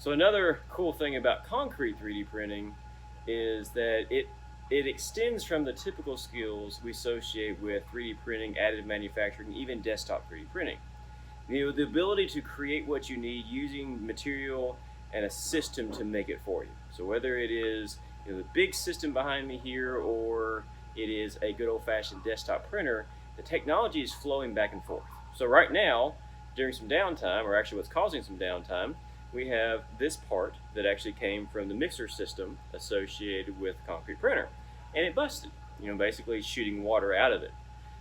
So another cool thing about concrete 3D printing is that it extends from the typical skills we associate with 3D printing, additive manufacturing, even desktop 3D printing. The ability to create what you need using material and a system to make it for you. So whether it is the big system behind me here or it is a good old-fashioned desktop printer, the technology is flowing back and forth. So right now, during some downtime, or actually what's causing some downtime, we have this part that actually came from the mixer system associated with the concrete printer, and it busted, basically shooting water out of it.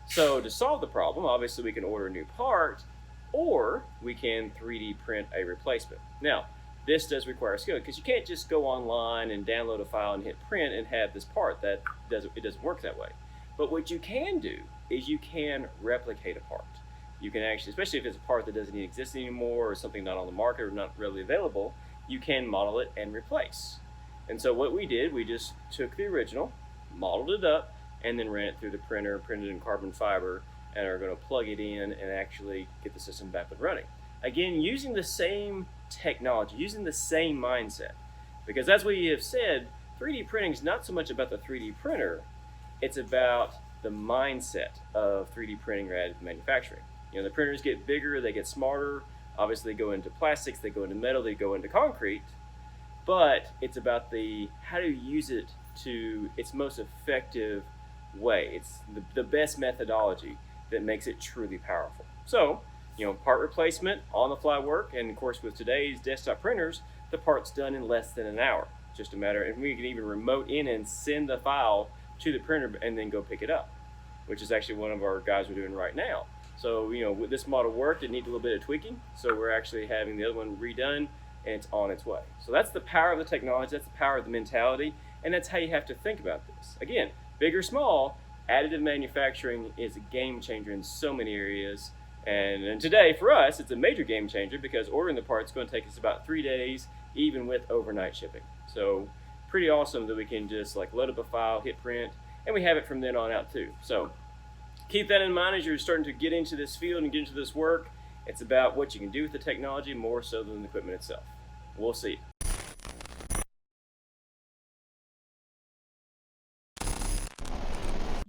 So to solve the problem, obviously we can order a new part, or we can 3D print a replacement. Now, this does require skill because you can't just go online and download a file and hit print and have this part. It doesn't work that way. But what you can do is you can replicate a part. You can actually, especially if it's a part that doesn't even exist anymore or something not on the market or not readily available, you can model it and replace. And so what we did, we just took the original, modeled it up, and then ran it through the printer, printed in carbon fiber, and are going to plug it in and actually get the system back and running. Again, using the same technology, using the same mindset. Because as we have said, 3D printing is not so much about the 3D printer, it's about the mindset of 3D printing or additive manufacturing. The printers get bigger, they get smarter, obviously they go into plastics, they go into metal, they go into concrete, but it's about how to use it to its most effective way. It's the best methodology that makes it truly powerful. So, part replacement, on-the-fly work, and of course with today's desktop printers, the part's done in less than an hour. Just a matter, and we can even remote in and send the file to the printer and then go pick it up, which is actually one of our guys are doing right now. So, with this model worked, it needed a little bit of tweaking, so we're actually having the other one redone, and it's on its way. So that's the power of the technology, that's the power of the mentality, and that's how you have to think about this. Again, big or small, additive manufacturing is a game changer in so many areas. And today, for us, it's a major game changer because ordering the parts is going to take us about 3 days, even with overnight shipping. So pretty awesome that we can just load up a file, hit print, and we have it from then on out too. So keep that in mind as you're starting to get into this field and get into this work. It's about what you can do with the technology more so than the equipment itself. We'll see.